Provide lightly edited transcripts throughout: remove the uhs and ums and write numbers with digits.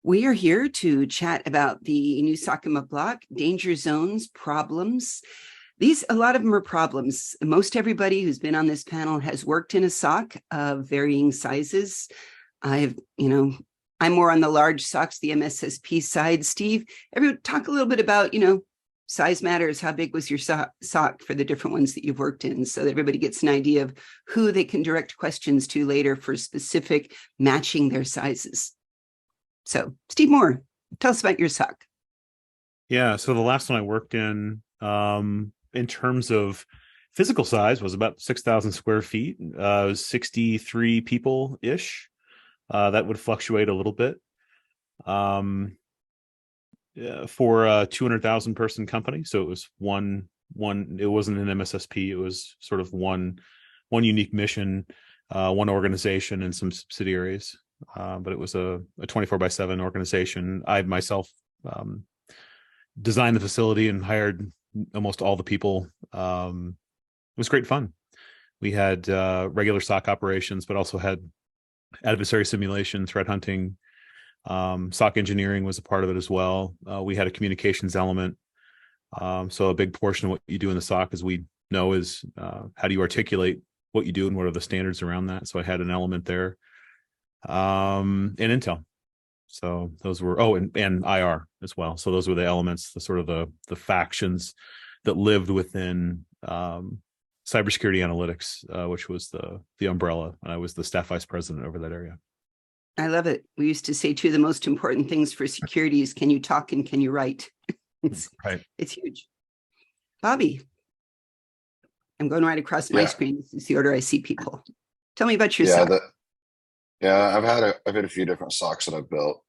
We are here to chat about the new SOC block, danger zones, problems. A lot of them are problems. Most everybody who's been on this panel has worked in a SOC of varying sizes. I'm more on the large SOCs, the MSSP side. Steve, talk a little bit about, size matters. How big was your SOC for the different ones that you've worked in, so that everybody gets an idea of who they can direct questions to later for specific matching their sizes. So, Steve Moore, tell us about your SOC. Yeah, so the last one I worked in terms of physical size, was about 6,000 square feet, 63 people-ish. That would fluctuate a little bit. For a 200,000 person company, so it was one. It wasn't an MSSP. It was sort of one unique mission, one organization, and some subsidiaries. But it was a 24/7 organization. I myself designed the facility and hired almost all the people. It was great fun. We had regular SOC operations, but also had adversary simulation, threat hunting. SOC engineering was a part of it as well. We had a communications element. So a big portion of what you do in the SOC, as we know, is how do you articulate what you do and what are the standards around that. So I had an element there. And Intel. So those were, and IR as well. So those were the elements, the sort of the factions that lived within cybersecurity analytics, which was the umbrella. And I was the staff vice president over that area. I love it. We used to say two of the most important things for security is, can you talk and can you write? It's huge. Bobby, I'm going right across my screen. This is the order I see people. Tell me about yourself. I've had a few different SOCs that I've built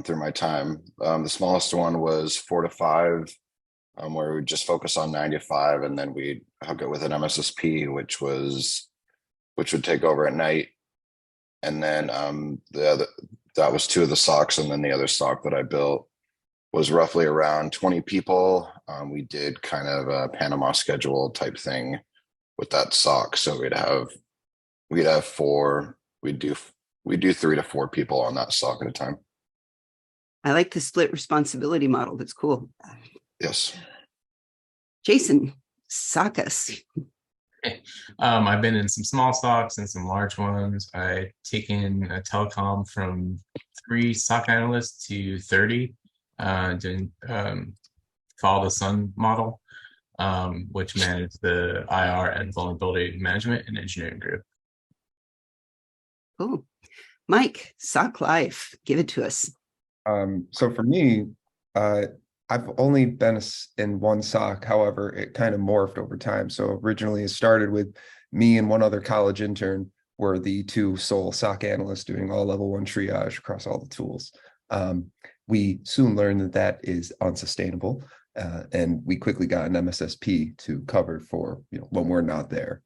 through my time. The smallest one was 4 to 5, where we just focus on 9 to 5, and then we'd hook it with an MSSP, which would take over at night. And then that was 2 of the SOCs, and then the other SOC that I built was roughly around 20 people. We did kind of a Panama schedule type thing with that SOC, so we'd have 4. We do 3 to 4 people on that SOC at a time. I like the split responsibility model. That's cool. Yes. Jason, SOC us. I've been in some small SOCs and some large ones. I've taken a telecom from 3 SOC analysts to 30, doing follow the sun model, which managed the IR and vulnerability management and engineering group. Cool. Mike, SOC life, give it to us. So for me, I've only been in one SOC. However, it kind of morphed over time. So originally it started with me and one other college intern were the 2 sole SOC analysts doing all level 1 triage across all the tools. We soon learned that is unsustainable. And we quickly got an MSSP to cover for, when we're not there.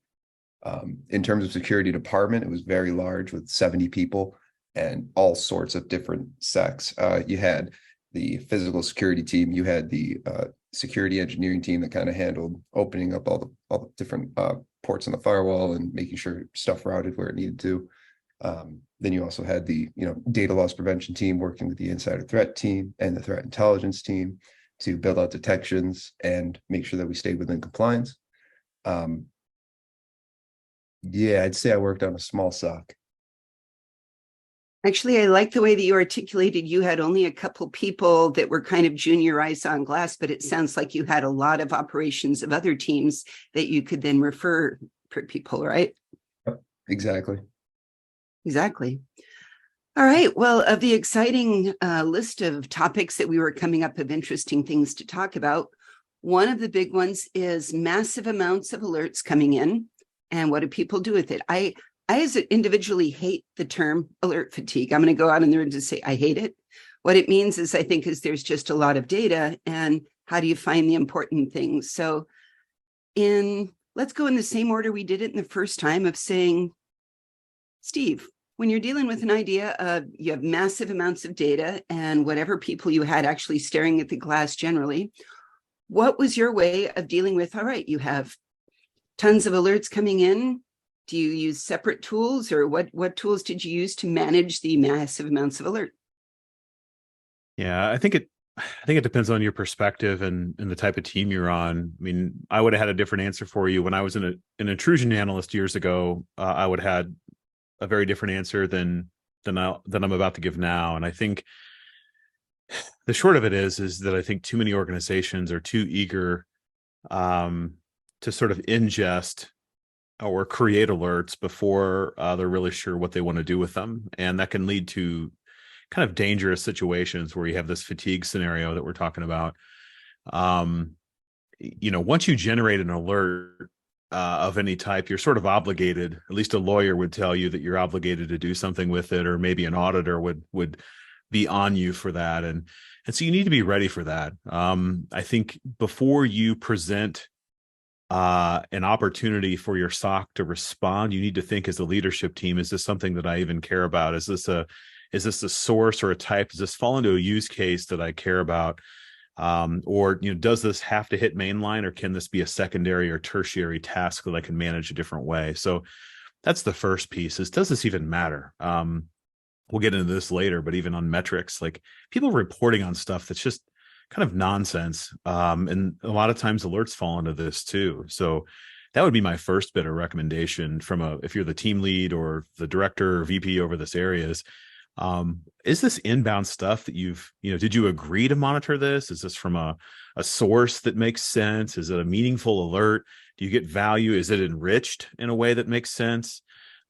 In terms of security department, it was very large with 70 people and all sorts of different secs. You had the physical security team, you had the security engineering team that kind of handled opening up all the different ports on the firewall and making sure stuff routed where it needed to. Then you also had the data loss prevention team working with the insider threat team and the threat intelligence team to build out detections and make sure that we stayed within compliance. Yeah, I'd say I worked on a small SOC. Actually, I like the way that you articulated you had only a couple people that were kind of junior eyes on glass, but it sounds like you had a lot of operations of other teams that you could then refer for people, right? Exactly. All right. Well, of the exciting list of topics that we were coming up of interesting things to talk about, one of the big ones is massive amounts of alerts coming in. And what do people do with it? I as individually hate the term alert fatigue. I'm going to go out on there and just say I hate it. What it means is there's just a lot of data, and how do you find the important things? So let's go in the same order we did it in the first time of saying, Steve, when you're dealing with an idea of you have massive amounts of data and whatever people you had actually staring at the glass generally, what was your way of dealing with, all right, you have tons of alerts coming in. Do you use separate tools, or what tools did you use to manage the massive amounts of alert? Yeah, I think it depends on your perspective and the type of team you're on. I mean, I would have had a different answer for you when I was an intrusion analyst years ago. I would have had a very different answer than I'm about to give now. And I think the short of it is that I think too many organizations are too eager to sort of ingest or create alerts before they're really sure what they want to do with them, and that can lead to kind of dangerous situations where you have this fatigue scenario that we're talking about. Once you generate an alert of any type, you're sort of obligated, at least a lawyer would tell you that you're obligated to do something with it, or maybe an auditor would be on you for that. And so you need to be ready for that. I think before you present an opportunity for your SOC to respond, you need to think as a leadership team, is this something that I even care about? Is this a source or a type? Does this fall into a use case that I care about? Or does this have to hit mainline, or can this be a secondary or tertiary task that I can manage a different way? So that's the first piece, is does this even matter? We'll get into this later, but even on metrics, like people reporting on stuff that's just kind of nonsense. And a lot of times alerts fall into this too. So that would be my first bit of recommendation if you're the team lead or the director or VP over this area is this inbound stuff that did you agree to monitor this? Is this from a source that makes sense? Is it a meaningful alert? Do you get value? Is it enriched in a way that makes sense?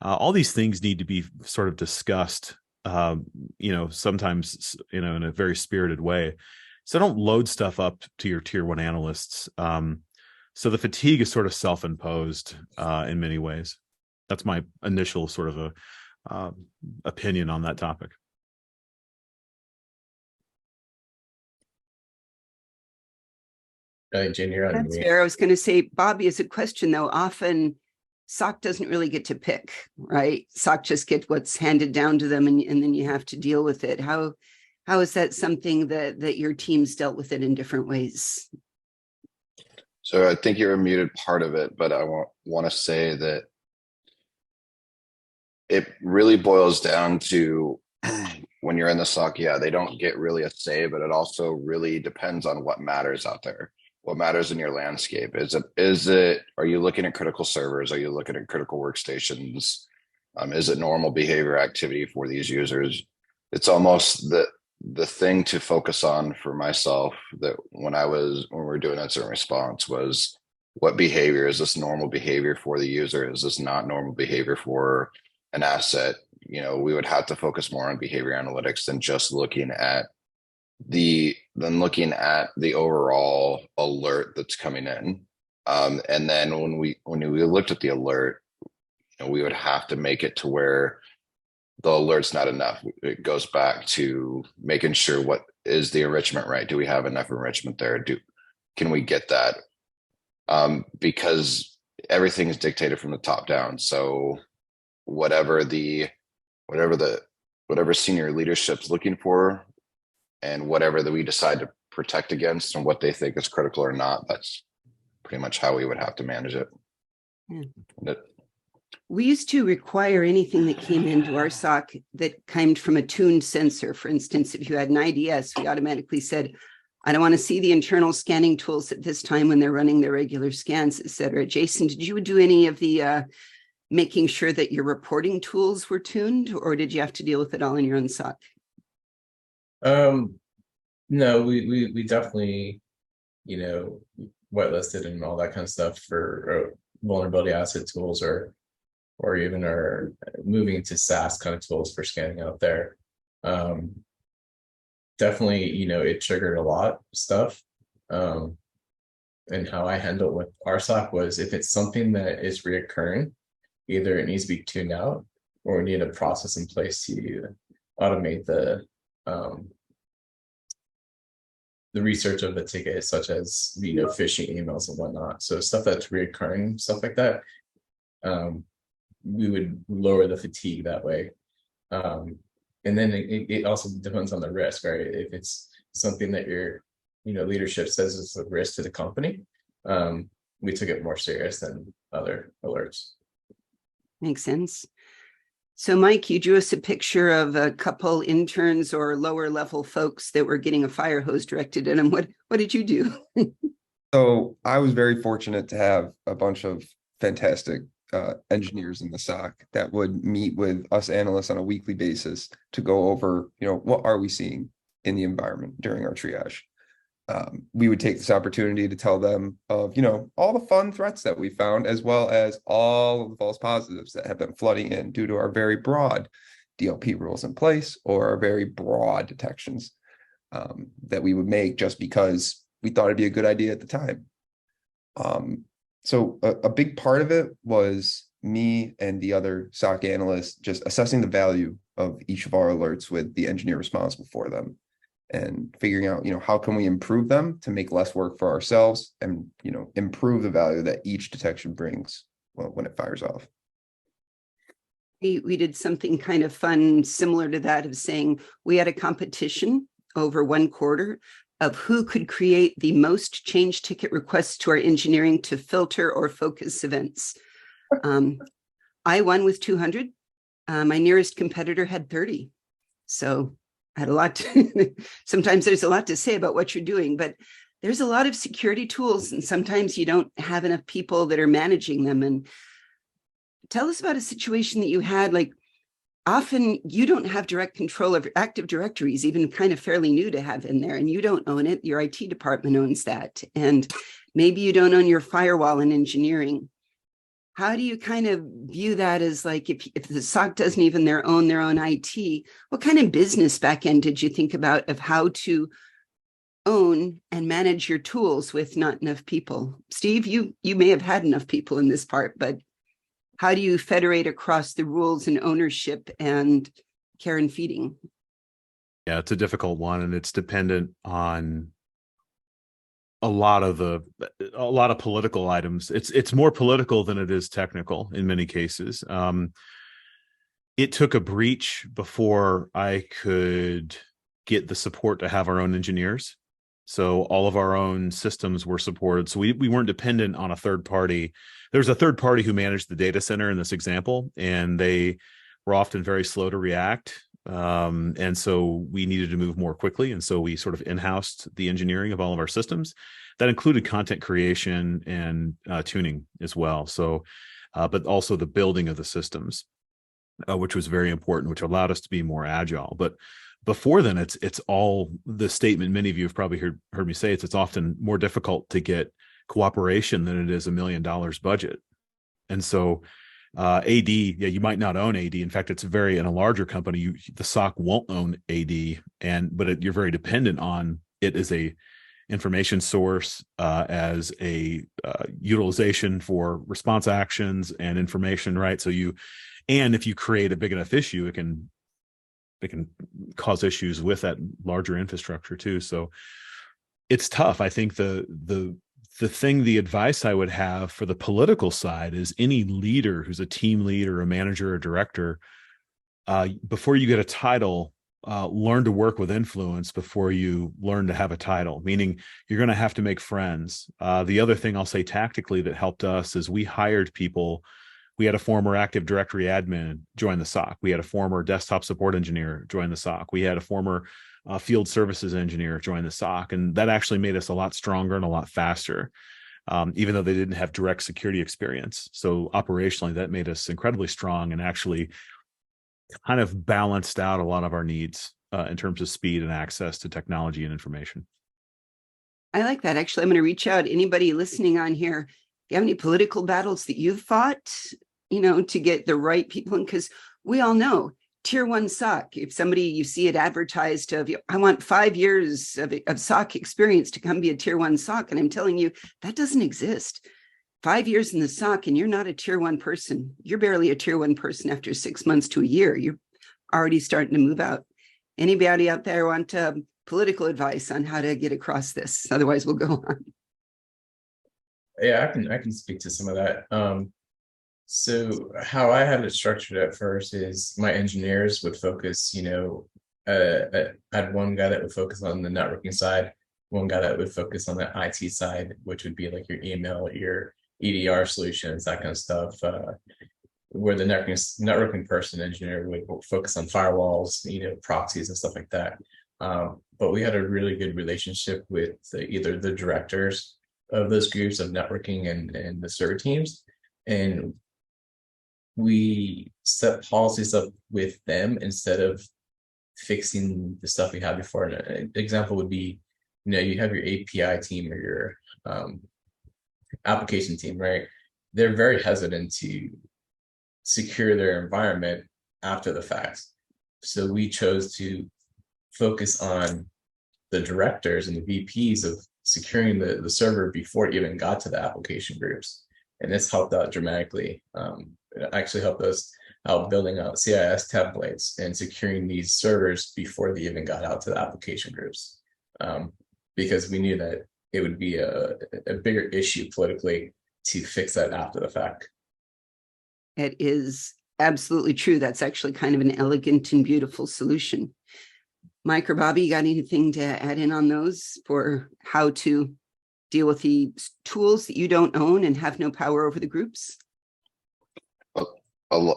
All these things need to be sort of discussed, sometimes, in a very spirited way. So don't load stuff up to your tier 1 analysts. So the fatigue is sort of self-imposed in many ways. That's my initial sort of opinion on that topic. Jen, you're on That's mute. fair. I was going to say, Bobby, as a question though, often SOC doesn't really get to pick, right? SOC just get what's handed down to them, and then you have to deal with it. How is that something that your team's dealt with it in different ways? So I think you're muted part of it, but I want to say that it really boils down to when you're in the SOC, yeah, they don't get really a say, but it also really depends on what matters out there. What matters in your landscape? Are you looking at critical servers? Are you looking at critical workstations? Is it normal behavior activity for these users? It's almost the thing to focus on for myself, that when we were doing incident response, was what behavior is this normal behavior for the user? Is this not normal behavior for an asset? We would have to focus more on behavior analytics than just looking at the overall alert that's coming in. And then when we looked at the alert, we would have to make it to where the alert's not enough. It goes back to making sure, what is the enrichment right? Do we have enough enrichment there? Can we get that? Because everything is dictated from the top down. So whatever senior leadership's looking for, and whatever that we decide to protect against, and what they think is critical or not, that's pretty much how we would have to manage it. Yeah. We used to require anything that came into our SOC that came from a tuned sensor. For instance, if you had an IDS, we automatically said, I don't want to see the internal scanning tools at this time when they're running their regular scans, et cetera. Jason, did you do any of the making sure that your reporting tools were tuned, or did you have to deal with it all in your own SOC? No, we definitely, whitelisted and all that kind of stuff for vulnerability asset tools, or even are moving to SaaS kind of tools for scanning out there. Definitely, it triggered a lot of stuff. And how I handle with our SOC was, if it's something that is reoccurring, either it needs to be tuned out, or we need a process in place to automate the research of the ticket, such as phishing emails and whatnot. So stuff that's reoccurring, stuff like that, we would lower the fatigue that way. And then it also depends on the risk, right? If it's something that your leadership says is a risk to the company, we took it more serious than other alerts. Makes sense. So, Mike, you drew us a picture of a couple interns or lower level folks that were getting a fire hose directed at them. What did you do? So I was very fortunate to have a bunch of fantastic engineers in the SOC that would meet with us analysts on a weekly basis to go over, what are we seeing in the environment during our triage. We would take this opportunity to tell them of, all the fun threats that we found, as well as all of the false positives that have been flooding in due to our very broad DLP rules in place or our very broad detections that we would make just because we thought it'd be a good idea at the time. So a big part of it was me and the other SOC analysts just assessing the value of each of our alerts with the engineer responsible for them and figuring out, how can we improve them to make less work for ourselves and, improve the value that each detection brings when it fires off. We did something kind of fun, similar to that, of saying we had a competition over one quarter of who could create the most change ticket requests to our engineering to filter or focus events. I won with 200. My nearest competitor had 30. So I had a lot to, sometimes there's a lot to say about what you're doing, but there's a lot of security tools and sometimes you don't have enough people that are managing them. And tell us about a situation that you had, like often you don't have direct control of Active Directories, even kind of fairly new to have in there, and you don't own it. Your IT department owns that. And maybe you don't own your firewall in engineering. How do you kind of view that as like, if the SOC doesn't even own their own IT, what kind of business backend did you think about of how to own and manage your tools with not enough people? Steve, you may have had enough people in this part, but how do you federate across the rules and ownership and care and feeding? Yeah, it's a difficult one, and it's dependent on a lot of political items. It's more political than it is technical in many cases. It took a breach before I could get the support to have our own engineers. So all of our own systems were supported. So we weren't dependent on a third party. There's a third party who managed the data center in this example, and they were often very slow to react. And so we needed to move more quickly. And so we sort of in-housed the engineering of all of our systems. That included content creation and tuning as well. So, but also the building of the systems, which was very important, which allowed us to be more agile. But before then, it's all the statement many of you have probably heard me say, it's often more difficult to get cooperation than it is $1 million budget. And so AD, yeah, you might not own AD. In fact, it's in a larger company, the SOC won't own AD, but you're very dependent on it as a information source, as a utilization for response actions and information, right? So and if you create a big enough issue, it can cause issues with that larger infrastructure too. So it's tough. I think the advice I would have for the political side is any leader who's a team leader, a manager, or director, before you get a title, learn to work with influence before you learn to have a title, meaning you're going to have to make friends. The other thing I'll say tactically that helped us is we hired people. We had a former Active Directory admin join the SOC. We had a former desktop support engineer join the SOC. We had a former field services engineer join the SOC. And that actually made us a lot stronger and a lot faster, even though they didn't have direct security experience. So operationally, that made us incredibly strong and actually kind of balanced out a lot of our needs in terms of speed and access to technology and information. I like that. Actually, I'm going to reach out. Anybody listening on here, if you have any political battles that you've fought, to get the right people in, because we all know tier one SOC, if somebody you see it advertised of, I want 5 years of SOC experience to come be a tier one SOC. And I'm telling you, that doesn't exist. 5 years in the SOC and you're not a tier one person. You're barely a tier one person after 6 months to a year. You're already starting to move out. Anybody out there want political advice on how to get across this? Otherwise we'll go on. Yeah, I can speak to some of that. So how I had it structured at first is my engineers would focus, I had one guy that would focus on the networking side, one guy that would focus on the IT side, which would be like your email, your EDR solutions, that kind of stuff. where the networking person engineer would focus on firewalls, proxies and stuff like that. But we had a really good relationship with either the directors of those groups of networking and the server teams. And we set policies up with them instead of fixing the stuff we had before. An example would be, you have your API team or your application team, right? They're very hesitant to secure their environment after the fact. So we chose to focus on the directors and the VPs of securing the server before it even got to the application groups. And this helped out dramatically. It actually helped us out building out CIS templates and securing these servers before they even got out to the application groups. Because we knew that it would be a bigger issue politically to fix that after the fact. It is absolutely true. That's actually kind of an elegant and beautiful solution. Mike or Bobby, you got anything to add in on those for how to deal with the tools that you don't own and have no power over the groups?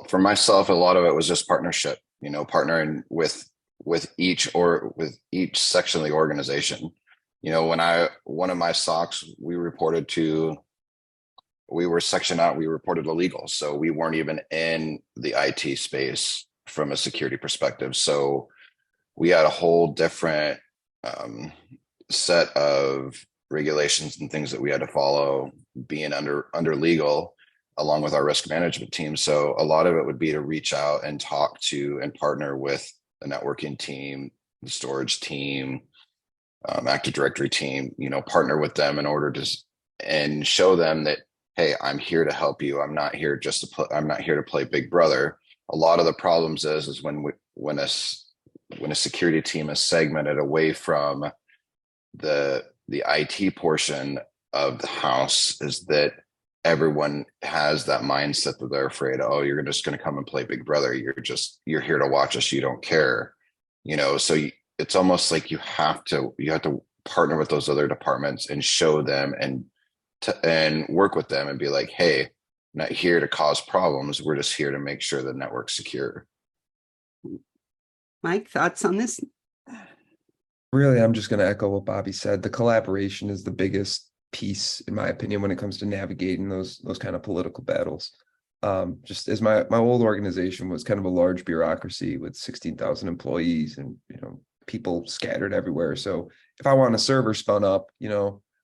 For myself, a lot of it was just partnership, partnering with each section of the organization. One of my SOCs, we were sectioned out, we reported illegal. So we weren't even in the IT space from a security perspective. So we had a whole different set of regulations and things that we had to follow being under legal, along with our risk management team. So a lot of it would be to reach out and talk to and partner with the networking team, the storage team, Active Directory team, partner with them in order to, and show them that, hey, I'm here to help you. I'm not here I'm not here to play big brother. A lot of the problems is when a security team is segmented away from the IT portion of the house, is that everyone has that mindset that they're afraid, oh, you're just going to come and play big brother. You're here to watch us. You don't care, so it's almost like you have to partner with those other departments and show them and work with them and be like, hey, I'm not here to cause problems. We're just here to make sure the network's secure. Mike, thoughts on this? Really, I'm just going to echo what Bobby said. The collaboration is the biggest piece, in my opinion, when it comes to navigating those kind of political battles. Just as my old organization was kind of a large bureaucracy with 16,000 employees and people scattered everywhere. So if I want a server spun up,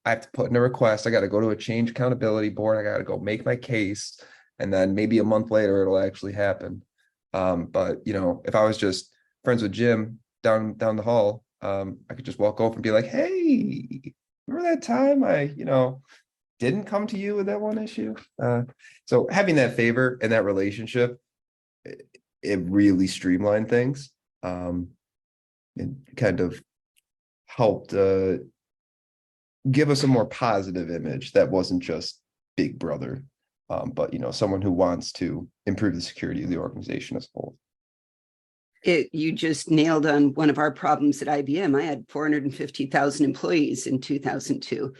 I have to put in a request. I got to go to a change accountability board. I got to go make my case, and then maybe a month later it'll actually happen. But if I was just friends with Jim down the hall, I could just walk over and be like, hey, remember that time I didn't come to you with that one issue? So having that favor and that relationship, it really streamlined things. It kind of helped give us a more positive image that wasn't just big brother, but someone who wants to improve the security of the organization as a whole. You just nailed on one of our problems at IBM. I had 450,000 employees in 2002.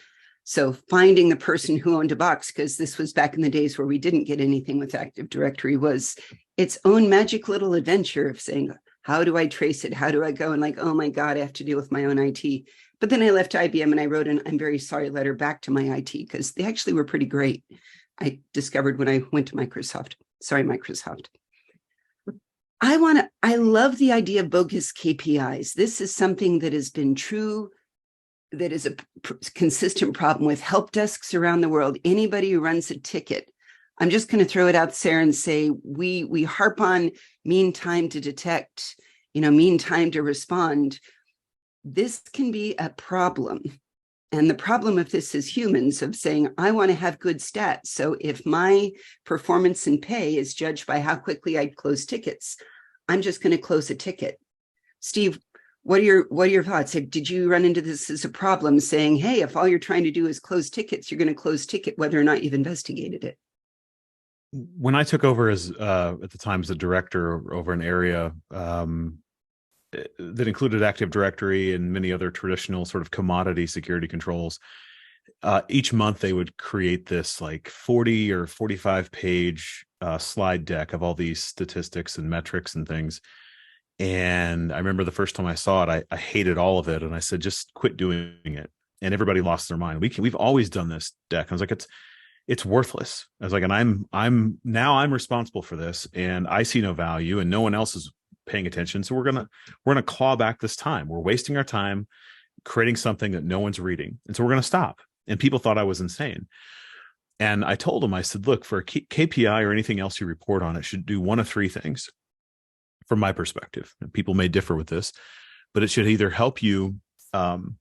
So finding the person who owned a box, because this was back in the days where we didn't get anything with Active Directory, was its own magic little adventure of saying, how do I trace it? How do I go? And like, oh my God, I have to deal with my own IT. But then I left IBM and I wrote an I'm very sorry letter back to my IT, because they actually were pretty great. I discovered when I went to Microsoft. Sorry, Microsoft. I love the idea of bogus KPIs. This is something that has been true, that is a consistent problem with help desks around the world. Anybody who runs a ticket, I'm just going to throw it out there and say, we harp on mean time to detect, mean time to respond. This can be a problem. And the problem of this is humans of saying, I want to have good stats. So if my performance and pay is judged by how quickly I close tickets, I'm just going to close a ticket. Steve, what are your thoughts? Did you run into this as a problem, saying, hey, if all you're trying to do is close tickets, you're going to close ticket whether or not you've investigated it? When I took over as at the time as a director over an area that included Active Directory and many other traditional sort of commodity security controls, each month they would create this like 40 or 45 page slide deck of all these statistics and metrics and things. And I remember the first time I saw it, I hated all of it. And I said, just quit doing it. And everybody lost their mind. We've always done this deck. I was like, it's worthless. I was like, and I'm responsible for this, and I see no value, and no one else is paying attention. So we're gonna claw back this time. We're wasting our time creating something that no one's reading. And so we're gonna stop. And people thought I was insane. And I told them, I said, look, for a KPI or anything else you report on, it should do one of three things. From my perspective, and people may differ with this, but it should either help you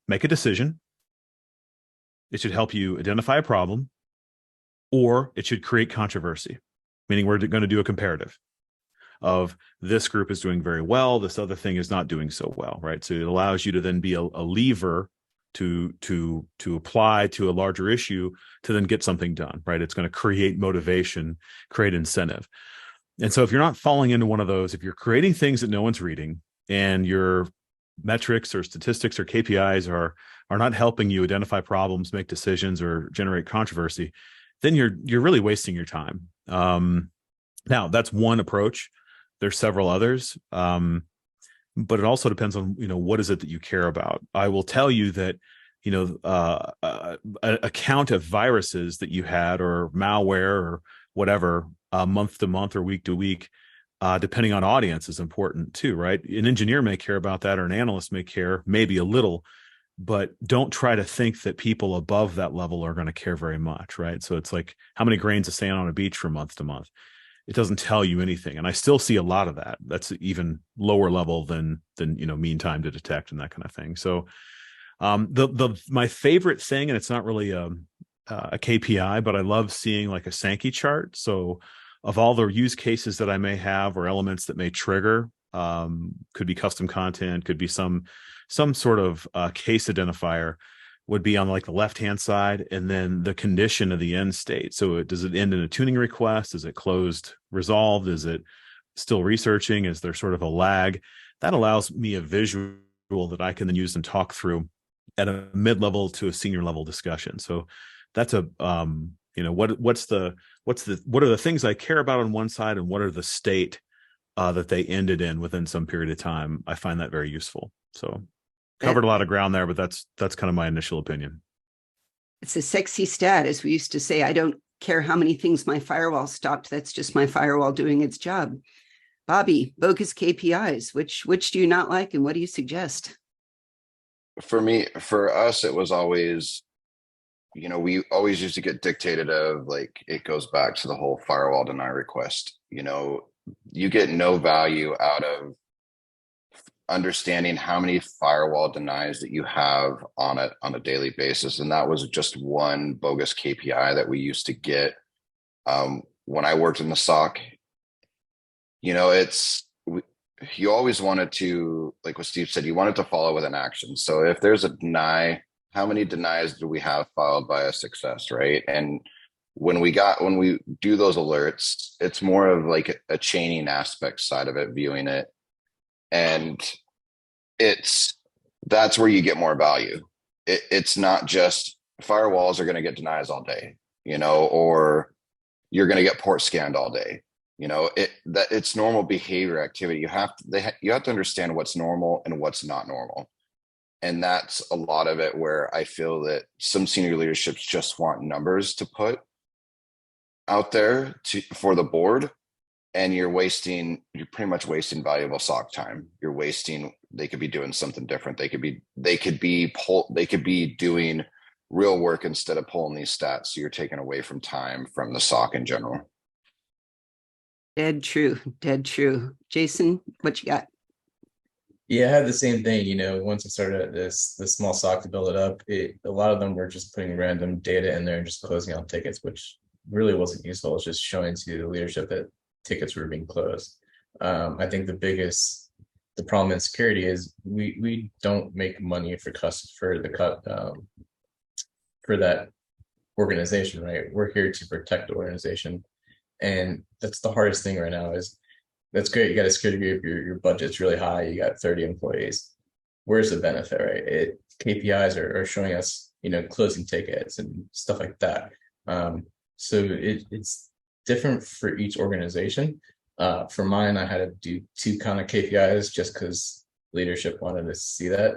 make a decision, it should help you identify a problem, or it should create controversy, meaning we're going to do a comparative of this group is doing very well, this other thing is not doing so well, right? So it allows you to then be a lever to apply to a larger issue to then get something done, right? It's going to create motivation, create incentive. And so if you're not falling into one of those, if you're creating things that no one's reading, and your metrics or statistics or KPIs are not helping you identify problems, make decisions, or generate controversy, then you're really wasting your time. Now that's one approach. There's several others, but it also depends on what is it that you care about. I will tell you that a count of viruses that you had, or malware, or whatever, month to month or week to week, depending on audience, is important too, right? An engineer may care about that, or an analyst may care maybe a little, but don't try to think that people above that level are going to care very much, right? So it's like how many grains of sand on a beach from month to month. It doesn't tell you anything. And I still see a lot of that. That's even lower level than mean time to detect and that kind of thing. So my favorite thing, and it's not really a KPI, but I love seeing like a Sankey chart. So of all the use cases that I may have, or elements that may trigger, could be custom content, could be some sort of case identifier, would be on like the left-hand side, and then the condition of the end state. So does it end in a tuning request? Is it closed, resolved? Is it still researching? Is there sort of a lag? That allows me a visual that I can then use and talk through at a mid-level to a senior level discussion. So that's a what are the things I care about on one side, and what are the state that they ended in within some period of time. I find that very useful. So covered a lot of ground there, but that's kind of my initial opinion. It's a sexy stat, as we used to say. I don't care how many things my firewall stopped. That's just my firewall doing its job. Bobby, bogus KPIs, which do you not like, and what do you suggest? For us, it was always, we always used to get dictated of, like, it goes back to the whole firewall deny request. You get no value out of understanding how many firewall denies that you have on a daily basis. And that was just one bogus KPI that we used to get when I worked in the SOC. You always wanted to, like what Steve said, you wanted to follow with an action. So if there's a deny, how many denies do we have followed by a success, right? And when we do those alerts, it's more of like a chaining aspect side of it, viewing it. And that's where you get more value. It's not just firewalls are going to get denies all day, or you're going to get port scanned all day. It's normal behavior activity. You have to understand what's normal and what's not normal. And that's a lot of it where I feel that some senior leaderships just want numbers to put out there for the board. And you're pretty much wasting valuable SOC time. They could be doing something different. They could be doing real work instead of pulling these stats. So you're taking away from time from the SOC in general. Dead true. Jason, what you got? Yeah, I had the same thing. Once I started the small SOC to build it up, a lot of them were just putting random data in there and just closing out tickets, which really wasn't useful. It's just showing to the leadership that tickets were being closed. I think the problem in security is we don't make money for that organization, right? We're here to protect the organization, and that's the hardest thing right now. That's great. You got a security group, your budget's really high. You got 30 employees. Where's the benefit, right? KPIs are showing us closing tickets and stuff like that. So it's different for each organization. For mine, I had to do 2 kind of KPIs just because leadership wanted to see that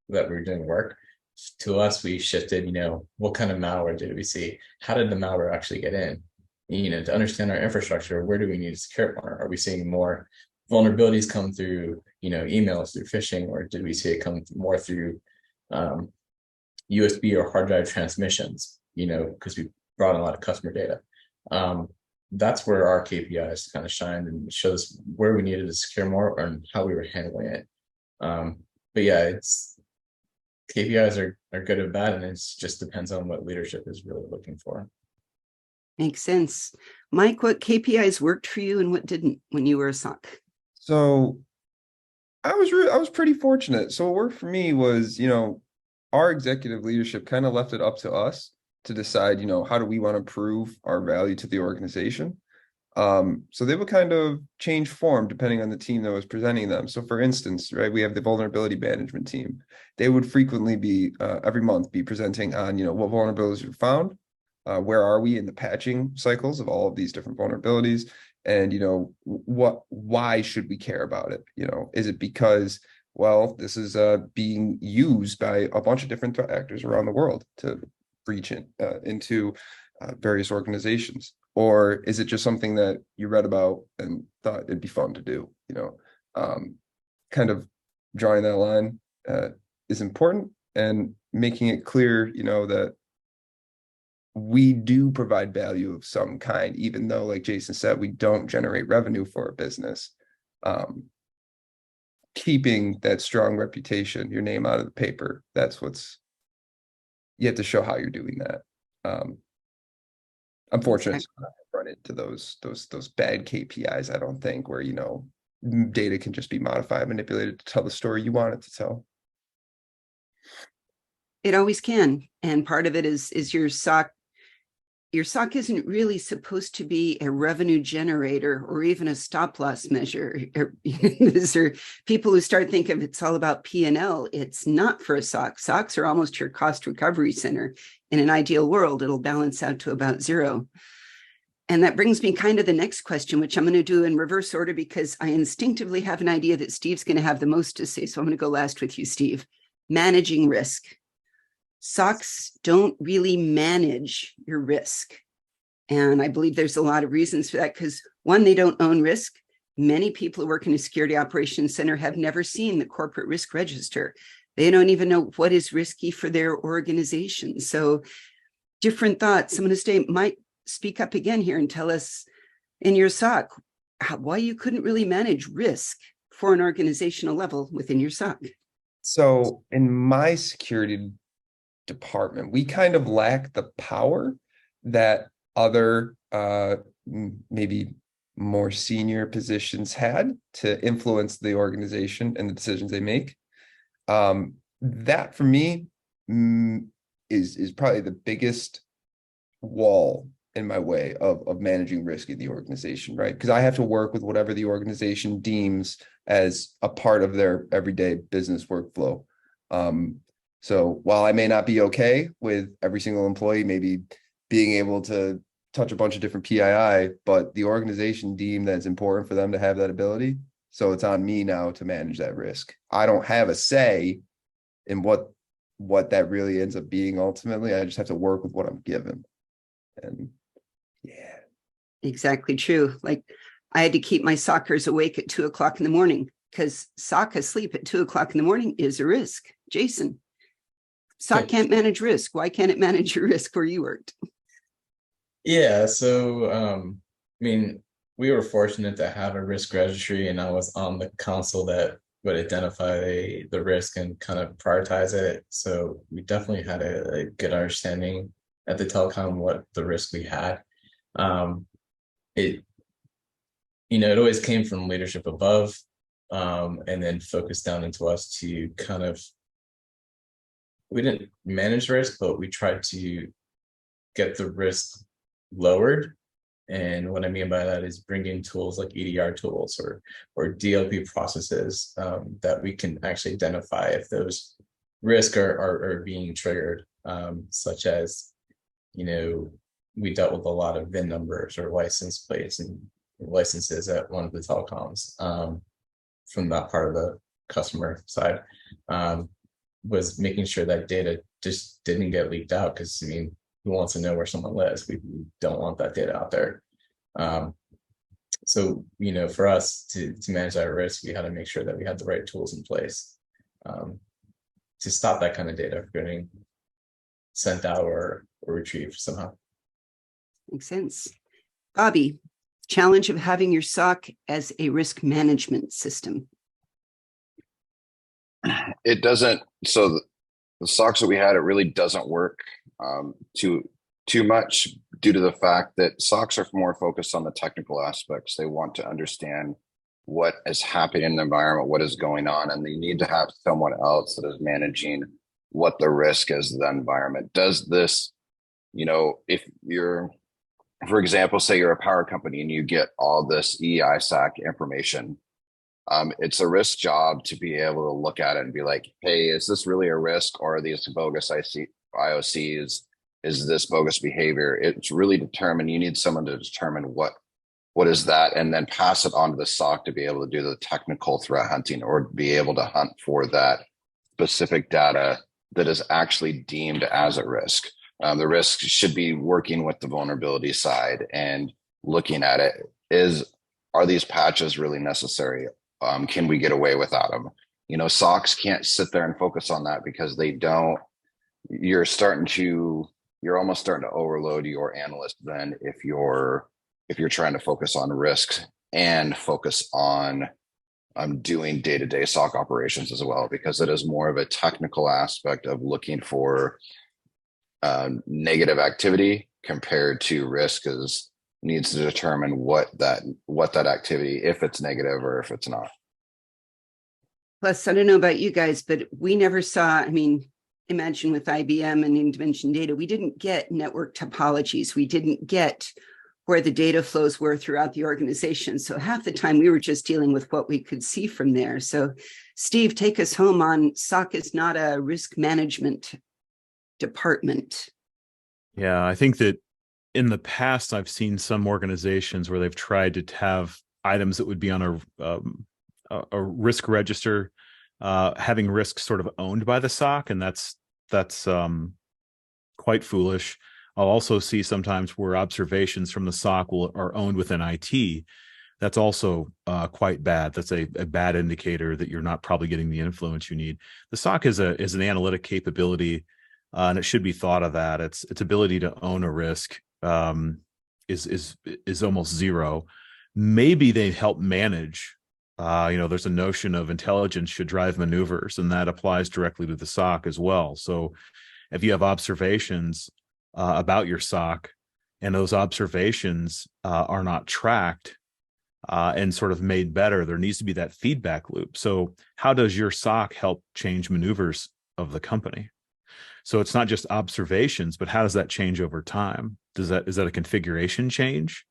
we were doing work. To us, we shifted, what kind of malware did we see? How did the malware actually get in? To understand our infrastructure, where do we need to secure more? Are we seeing more vulnerabilities come through, emails, through phishing, or did we see it come more through USB or hard drive transmissions, because we brought in a lot of customer data. That's where our KPIs kind of shined and showed us where we needed to secure more and how we were handling it. But yeah, it's KPIs are good or bad, and it just depends on what leadership is really looking for. Makes sense. Mike, what KPIs worked for you and what didn't when you were a SOC? So I was pretty fortunate. So what worked for me was, our executive leadership kind of left it up to us to decide, how do we want to prove our value to the organization? So they would kind of change form depending on the team that was presenting them. So for instance, right, we have the vulnerability management team. They would frequently be every month be presenting on, what vulnerabilities we found, where are we in the patching cycles of all of these different vulnerabilities, and why should we care about it? Is it because, well, this is being used by a bunch of different threat actors around the world to breach into various organizations? Or is it just something that you read about and thought it'd be fun to do? Kind of drawing that line is important, and making it clear, that we do provide value of some kind, even though, like Jason said, we don't generate revenue for a business. Keeping that strong reputation, your name out of the paper, that's you have to show how you're doing that. Unfortunately, I haven't run into those bad KPIs, I don't think, where, data can just be modified, manipulated to tell the story you want it to tell. It always can. And part of it is your SOC. Your SOC isn't really supposed to be a revenue generator or even a stop loss measure. These are people who start thinking it's all about P&L. It's not for a SOC. SOCs are almost your cost recovery center. In an ideal world, it'll balance out to about 0. And that brings me kind of the next question, which I'm going to do in reverse order because I instinctively have an idea that Steve's going to have the most to say. So I'm going to go last with you, Steve. Managing risk. SOCs don't really manage your risk. And I believe there's a lot of reasons for that because, one, they don't own risk. Many people who work in a security operations center have never seen the corporate risk register. They don't even know what is risky for their organization. So different thoughts. I'm going to say, Mike, speak up again here and tell us in your SOC why you couldn't really manage risk for an organizational level within your SOC. So in my security department, we kind of lack the power that other maybe more senior positions had to influence the organization and the decisions they make. That for me is probably the biggest wall in my way of managing risk in the organization, right? Because I have to work with whatever the organization deems as a part of their everyday business workflow. So while I may not be okay with every single employee maybe being able to touch a bunch of different PII, but the organization deemed that it's important for them to have that ability. So it's on me now to manage that risk. I don't have a say in what that really ends up being ultimately. I just have to work with what I'm given. And yeah. Exactly true. Like I had to keep my SOCers awake at 2 o'clock in the morning because SOC asleep at 2 o'clock in the morning is a risk. Jason, SOC can't manage risk. Why can't it manage your risk where you worked? Yeah, so we were fortunate to have a risk registry, and I was on the console that would identify the risk and kind of prioritize it. So we definitely had a good understanding at the telecom what the risk we had. It always came from leadership above, and then focused down into us to kind of, we didn't manage risk, but we tried to get the risk lowered. And what I mean by that is bringing tools like EDR tools or DLP processes that we can actually identify if those risks are being triggered. such as, we dealt with a lot of VIN numbers or license plates and licenses at one of the telecoms from that part of the customer side, was making sure that data just didn't get leaked out, because who wants to know where someone lives? We don't want that data out there. So, for us to manage that risk, we had to make sure that we had the right tools in place to stop that kind of data from getting sent out or retrieved somehow. Makes sense. Bobby, challenge of having your SOC as a risk management system. It doesn't. So the SOCs that we had, it really doesn't work too much, due to the fact that SOCs are more focused on the technical aspects. They want to understand what is happening in the environment, what is going on, and they need to have someone else that is managing what the risk is of the environment. Does this, if you're, for example, say you're a power company and you get all this EISAC information, it's a risk job to be able to look at it and be like, hey, is this really a risk, or are these bogus IOCs? Is this bogus behavior? It's really determined. You need someone to determine what is that, and then pass it on to the SOC to be able to do the technical threat hunting, or be able to hunt for that specific data that is actually deemed as a risk. The risk should be working with the vulnerability side and looking at it. Are these patches really necessary? Can we get away without them? SOCs can't sit there and focus on that, because they don't. You're almost starting to overload your analyst then, if you're trying to focus on risks and focus on doing day-to-day SOC operations as well, because it is more of a technical aspect of looking for negative activity compared to risk, needs to determine what that activity, if it's negative or if it's not. Plus, I don't know about you guys, but we never saw, imagine with IBM and in-dimension data, we didn't get network topologies. We didn't get where the data flows were throughout the organization. So half the time we were just dealing with what we could see from there. So Steve, take us home on SOC is not a risk management department. Yeah, I think that in the past, I've seen some organizations where they've tried to have items that would be on a risk register, having risk sort of owned by the SOC, and that's quite foolish. I'll also see sometimes where observations from the SOC are owned within IT. That's also quite bad. That's a bad indicator that you're not probably getting the influence you need. The SOC is an analytic capability, and it should be thought of that. Its ability to own a risk is almost zero. Maybe they help manage. There's a notion of intelligence should drive maneuvers, and that applies directly to the SOC as well. So if you have observations about your SOC, and those observations are not tracked and sort of made better, there needs to be that feedback loop. So how does your SOC help change maneuvers of the company? So it's not just observations, but how does that change over time? Is that a configuration change?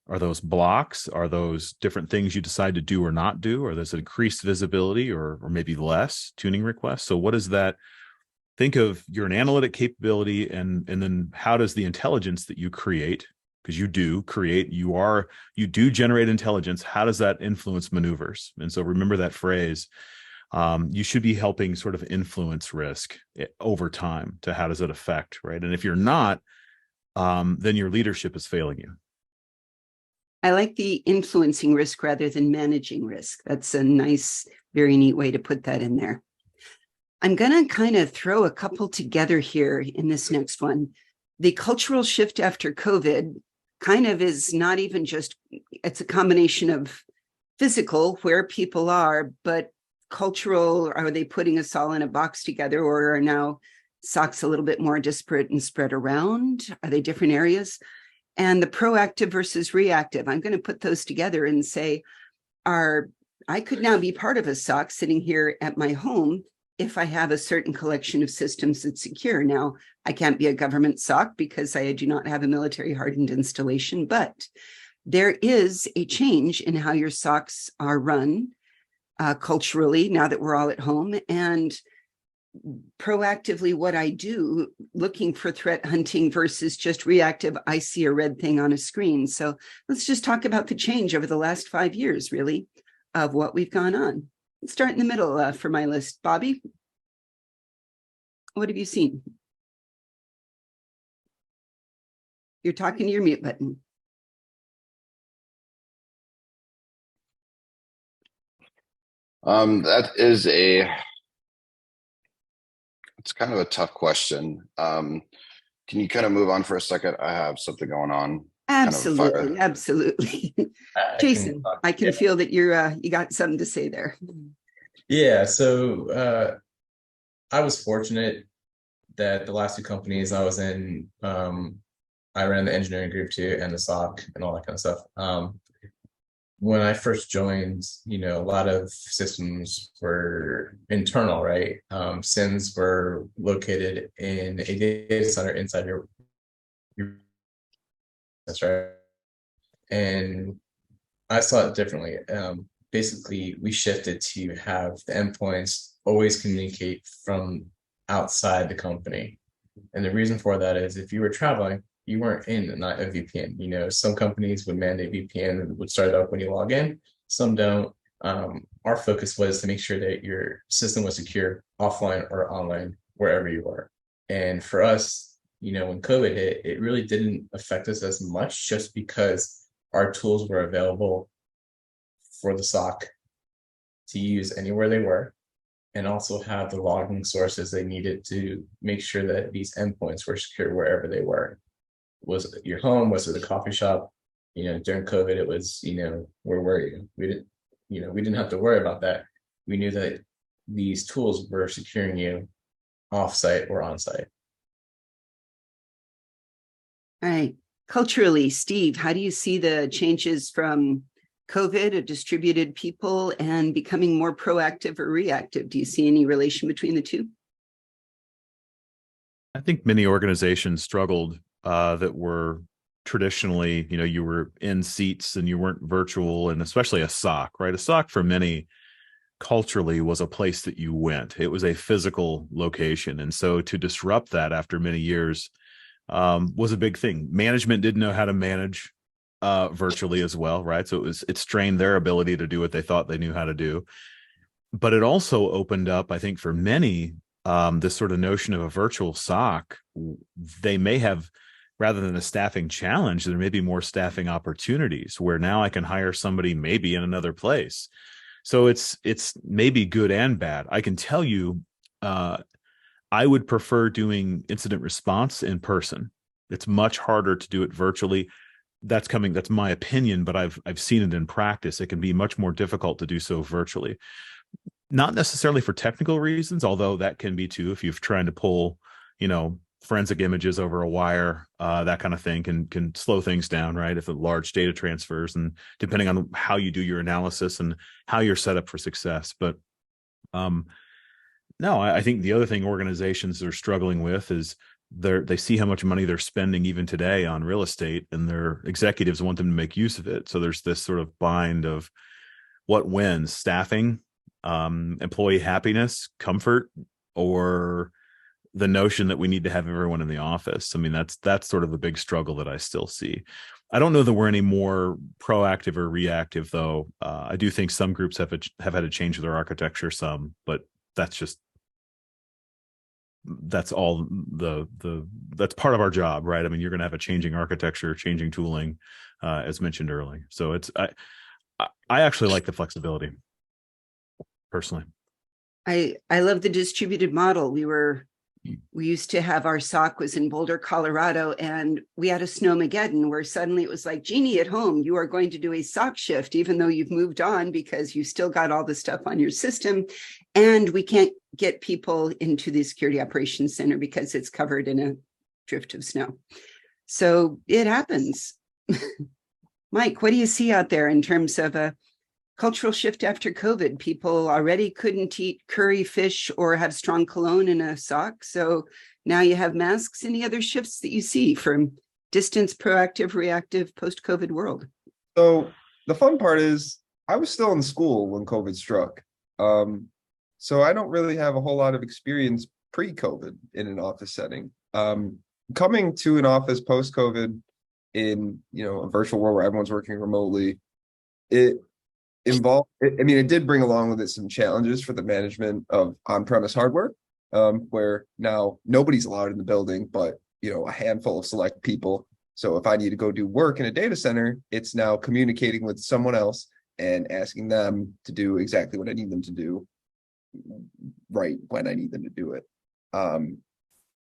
Are those blocks? Are those different things you decide to do or not do? Or there's increased visibility or maybe less tuning requests? So what is that? Think of you're an analytic capability, and then how does the intelligence that you create, because you do create, you do generate intelligence, how does that influence maneuvers? And so remember that phrase. You should be helping sort of influence risk over time to how does it affect, right? And if you're not, then your leadership is failing you. I like the influencing risk rather than managing risk. That's a nice, very neat way to put that in there. I'm going to kind of throw a couple together here in this next one. The cultural shift after COVID kind of is not even just, it's a combination of physical, where people are, but cultural. Are they putting us all in a box together, or are now SOCs a little bit more disparate and spread around? Are they different areas? And the proactive versus reactive, I'm going to put those together and say, I could now be part of a SOC sitting here at my home if I have a certain collection of systems that's secure. Now, I can't be a government SOC because I do not have a military hardened installation, but there is a change in how your SOCs are run culturally now that we're all at home. And proactively what I do, looking for threat hunting versus just reactive, I see a red thing on a screen. So let's just talk about the change over the last 5 years, really, of what we've gone on. Let's start in the middle for my list. Bobby, what have you seen? You're talking to your mute button. It's kind of a tough question. Can you kind of move on for a second? I have something going on. Absolutely, absolutely. Jason, I can feel that you're you got something to say there. Yeah, so I was fortunate that the last two companies I was in, I ran the engineering group too, and the SOC and all that kind of stuff. When I first joined, a lot of systems were internal, right? SIEMs were located in a data center inside your that's right. And I saw it differently. Basically, we shifted to have the endpoints always communicate from outside the company. And the reason for that is if you were traveling, you weren't in not a VPN. Some companies would mandate VPN and would start up when you log in. Some don't. Our focus was to make sure that your system was secure offline or online, wherever you were. And for us, when COVID hit, it really didn't affect us as much just because our tools were available for the SOC to use anywhere they were, and also have the logging sources they needed to make sure that these endpoints were secure wherever they were. Was it your home? Was it the coffee shop? During COVID, it was, where were you? We didn't have to worry about that. We knew that these tools were securing you offsite or onsite. All right. Culturally, Steve, how do you see the changes from COVID, a distributed people, and becoming more proactive or reactive? Do you see any relation between the two? I think many organizations struggled that were traditionally, you were in seats and you weren't virtual, and especially a SOC, right? A SOC for many culturally was a place that you went. It was a physical location. And so to disrupt that after many years was a big thing. Management didn't know how to manage virtually as well, right? So it strained their ability to do what they thought they knew how to do. But it also opened up, I think, for many, this sort of notion of a virtual SOC. They may have, rather than a staffing challenge, there may be more staffing opportunities where now I can hire somebody maybe in another place. So it's maybe good and bad. I can tell you, I would prefer doing incident response in person. It's much harder to do it virtually. That's my opinion, but I've seen it in practice. It can be much more difficult to do so virtually. Not necessarily for technical reasons, although that can be too, if you're trying to pull, forensic images over a wire, that kind of thing can slow things down, right? If the large data transfers, and depending on how you do your analysis and how you're set up for success. But no, I think the other thing organizations are struggling with is they see how much money they're spending even today on real estate, and their executives want them to make use of it. So there's this sort of bind of what wins: staffing, employee happiness, comfort, or the notion that we need to have everyone in the office. I mean, that's sort of the big struggle that I still see. I don't know that we're any more proactive or reactive, though. I do think some groups have had to change their architecture some, but that's all that's part of our job, right? I mean, you're going to have a changing architecture, changing tooling, as mentioned earlier. So I actually like the flexibility personally. I love the distributed model. We used to have our SOC was in Boulder, Colorado, and we had a snowmageddon where suddenly it was like, Jeannie, at home, you are going to do a SOC shift, even though you've moved on because you still got all the stuff on your system. And we can't get people into the security operations center because it's covered in a drift of snow. So it happens. Mike, what do you see out there in terms of a cultural shift after COVID? People already couldn't eat curry fish or have strong cologne in a SOC. So now you have masks. Any other shifts that you see from distance, proactive, reactive, post-COVID world? So the fun part is I was still in school when COVID struck. So I don't really have a whole lot of experience pre-COVID in an office setting. Coming to an office post-COVID in, a virtual world where everyone's working remotely, it it did bring along with it some challenges for the management of on-premise hardware, where now nobody's allowed in the building, but a handful of select people. So if I need to go do work in a data center, it's now communicating with someone else and asking them to do exactly what I need them to do right when I need them to do it.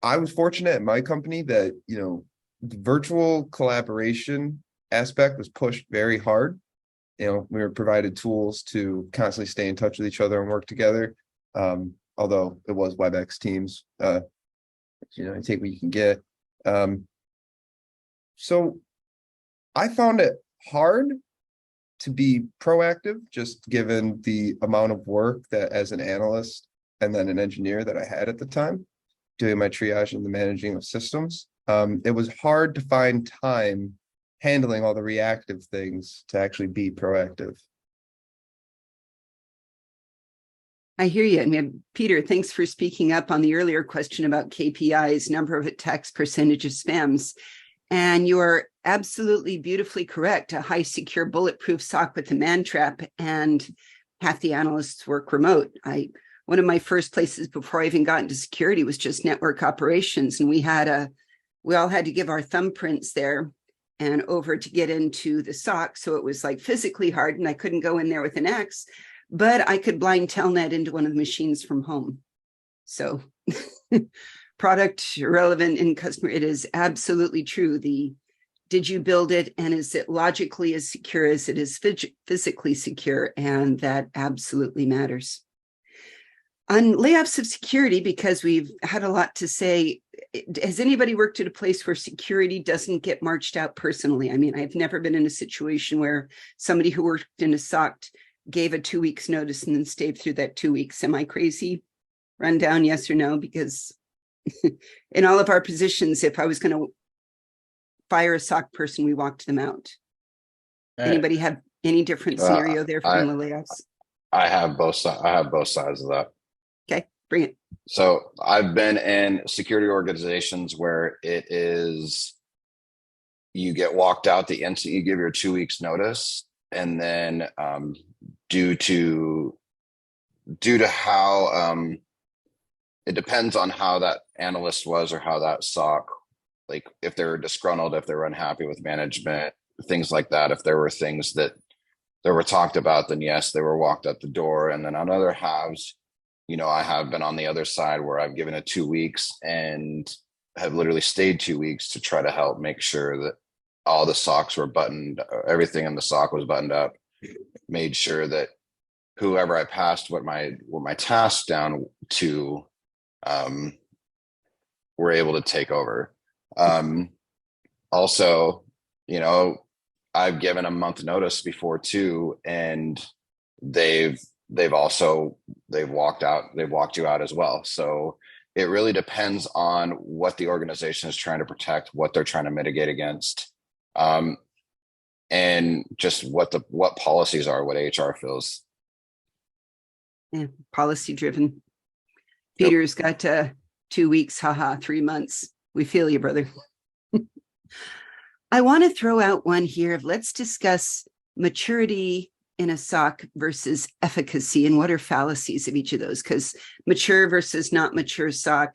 I was fortunate at my company that, the virtual collaboration aspect was pushed very hard. We were provided tools to constantly stay in touch with each other and work together. Although it was WebEx Teams, you take what you can get. So I found it hard to be proactive, just given the amount of work that as an analyst and then an engineer that I had at the time, doing my triage and the managing of systems. It was hard to find time handling all the reactive things to actually be proactive. I hear you. And Peter, thanks for speaking up on the earlier question about KPIs, number of attacks, percentage of spams. And you are absolutely beautifully correct. A high secure bulletproof SOC with the man trap, and half the analysts work remote. One of my first places before I even got into security was just network operations. And we all had to give our thumbprints there and over to get into the SOC. So it was like physically hard, and I couldn't go in there with an axe, but I could blind telnet into one of the machines from home. So product relevant in customer, it is absolutely true. Did you build it, and is it logically as secure as it is physically secure? And that absolutely matters. On layoffs of security, because we've had a lot to say, has anybody worked at a place where security doesn't get marched out personally? I mean, I've never been in a situation where somebody who worked in a SOC gave a 2 weeks notice and then stayed through that 2 weeks. Am I crazy? Run down, yes or no? Because in all of our positions, if I was going to fire a SOC person, we walked them out. Anybody have any different scenario there from the layoffs? I have both sides of that. Okay, bring it. So I've been in security organizations where it is, you get walked out the instant you give your 2 weeks notice, and then due to how it depends on how that analyst was or how that SOC, like if they're disgruntled, if they're unhappy with management, things like that. If there were things that were talked about, then yes, they were walked out the door. And then on other halves, I have been on the other side where I've given it 2 weeks and have literally stayed 2 weeks to try to help make sure that all the SOCs were buttoned, everything in the SOC was buttoned up, made sure that whoever I passed what my tasks down to were able to take over. Also, I've given a month notice before too, and they've walked you out as well. So it really depends on what the organization is trying to protect, what they're trying to mitigate against, and just what policies are, what HR feels. Yeah, policy driven. Peter's got 2 weeks, 3 months. We feel you, brother. I want to throw out one here of, let's discuss maturity in a SOC versus efficacy, and what are fallacies of each of those? Because mature versus not mature SOC,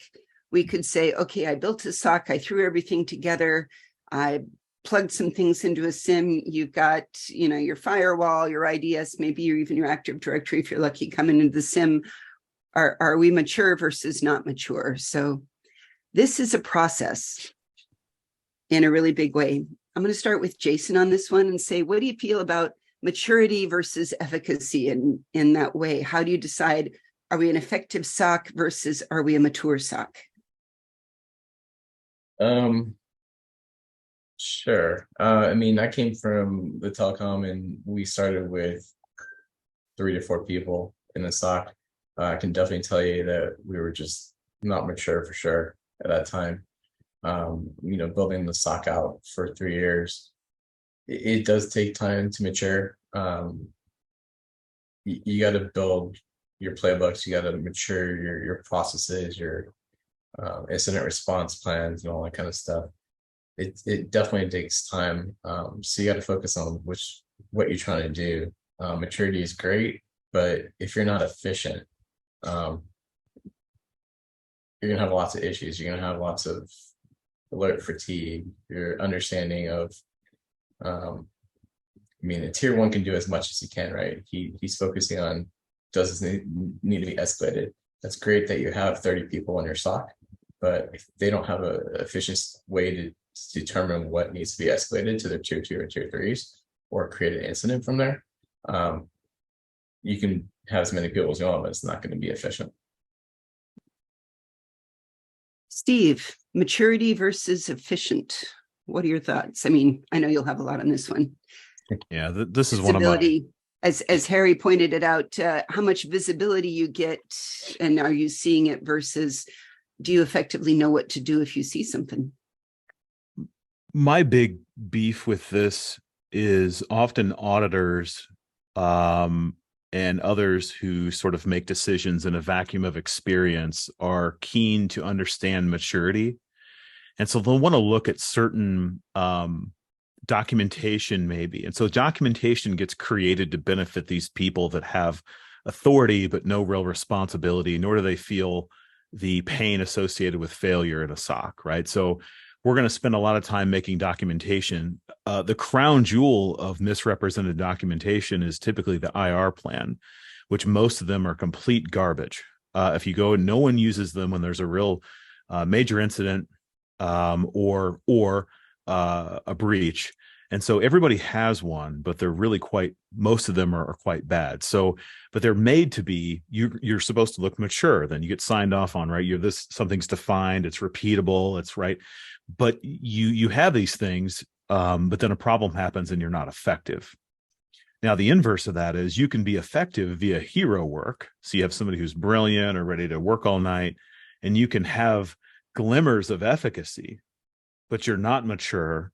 we could say, okay, I built a SOC, I threw everything together, I plugged some things into a SIEM, you've got, your firewall, your IDS, maybe even your Active Directory, if you're lucky, coming into the SIEM. Are we mature versus not mature? So this is a process in a really big way. I'm going to start with Jason on this one and say, what do you feel about maturity versus efficacy in that way? How do you decide, are we an effective SOC versus are we a mature SOC? Sure. I came from the telecom, and we started with 3 to 4 people in the SOC. I can definitely tell you that we were just not mature for sure at that time. Building the SOC out for 3 years, it does take time to mature. You got to build your playbooks, you got to mature your processes, your incident response plans, and all that kind of stuff. It definitely takes time. So you got to focus on what you're trying to do. Maturity is great, but if you're not efficient, you're gonna have lots of issues. You're gonna have lots of alert fatigue. Your understanding of, I mean, a tier one can do as much as he can, right? He's focusing on, does this need to be escalated? That's great that you have 30 people in your SOC, but if they don't have an efficient way to determine what needs to be escalated to their tier 2 or tier 3s, or create an incident from there, you can have as many people as you want, but it's not going to be efficient. Steve, maturity versus efficient. What are your thoughts? I mean, I know you'll have a lot on this one. Yeah, this is one of my. Visibility, as Harry pointed it out, how much visibility you get, and are you seeing it versus do you effectively know what to do if you see something? My big beef with this is often auditors and others who sort of make decisions in a vacuum of experience are keen to understand maturity. And so they'll want to look at certain documentation maybe. And so documentation gets created to benefit these people that have authority, but no real responsibility, nor do they feel the pain associated with failure in a SOC, right? So we're going to spend a lot of time making documentation. The crown jewel of misrepresented documentation is typically the IR plan, which most of them are complete garbage. If you go, no one uses them when there's a real major incident or a breach. And so everybody has one, but they're really most of them are quite bad. So, but they're made to be, you're supposed to look mature. Then you get signed off on, right? Something's defined, it's repeatable, it's right. But you have these things, but then a problem happens and you're not effective. Now, the inverse of that is you can be effective via hero work. So you have somebody who's brilliant or ready to work all night, and you can have glimmers of efficacy, but you're not mature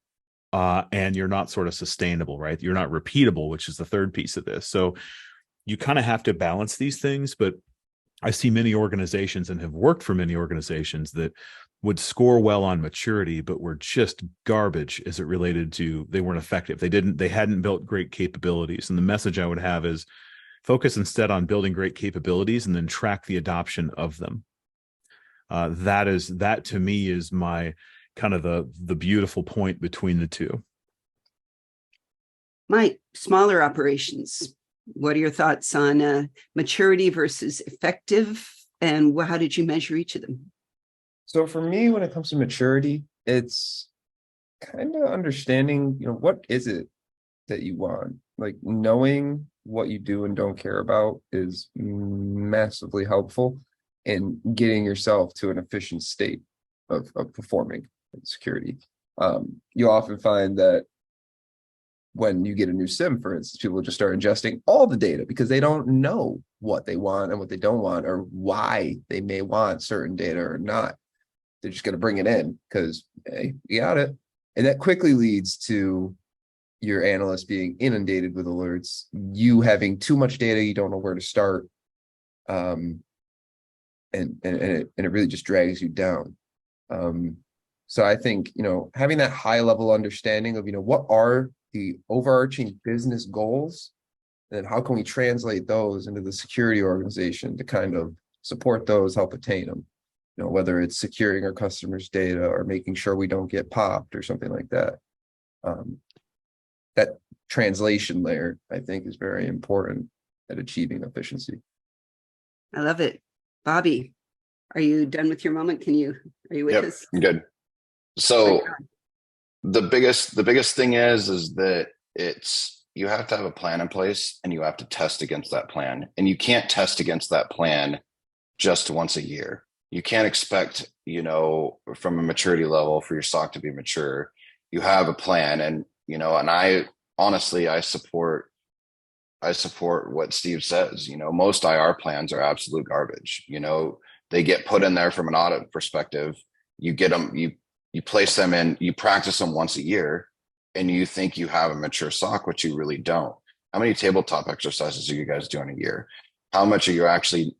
and you're not sort of sustainable, right? You're not repeatable, which is the third piece of this. So you kind of have to balance these things, but I see many organizations and have worked for many organizations that would score well on maturity, but were just garbage as it related to, they weren't effective. They hadn't built great capabilities. And the message I would have is focus instead on building great capabilities and then track the adoption of them. That to me is my kind of the beautiful point between the two. Mike, smaller operations. What are your thoughts on maturity versus effective, and how did you measure each of them? So for me, when it comes to maturity, it's kind of understanding, what is it that you want? Like knowing what you do and don't care about is massively helpful in getting yourself to an efficient state of performing in security. You often find that when you get a new SIEM, for instance, people just start ingesting all the data because they don't know what they want and what they don't want, or why they may want certain data or not. They're just going to bring it in because, hey, you got it. And that quickly leads to your analyst being inundated with alerts, you having too much data, you don't know where to start. And it really just drags you down. So I think, having that high level understanding of, what are the overarching business goals, and how can we translate those into the security organization to kind of support those, help attain them, whether it's securing our customers' data or making sure we don't get popped or something like that. That translation layer, I think, is very important at achieving efficiency. I love it. Bobby, are you done with your moment? Are you with us? I'm good. So the biggest thing is that you have to have a plan in place and you have to test against that plan. And you can't test against that plan just once a year. You can't expect, from a maturity level for your SOC to be mature. You have a plan, and I honestly support what Steve says. Most IR plans are absolute garbage. They get put in there from an audit perspective. You get them, you place them in, you practice them once a year, and you think you have a mature SOC, which you really don't. How many tabletop exercises are you guys doing a year? how much are you actually,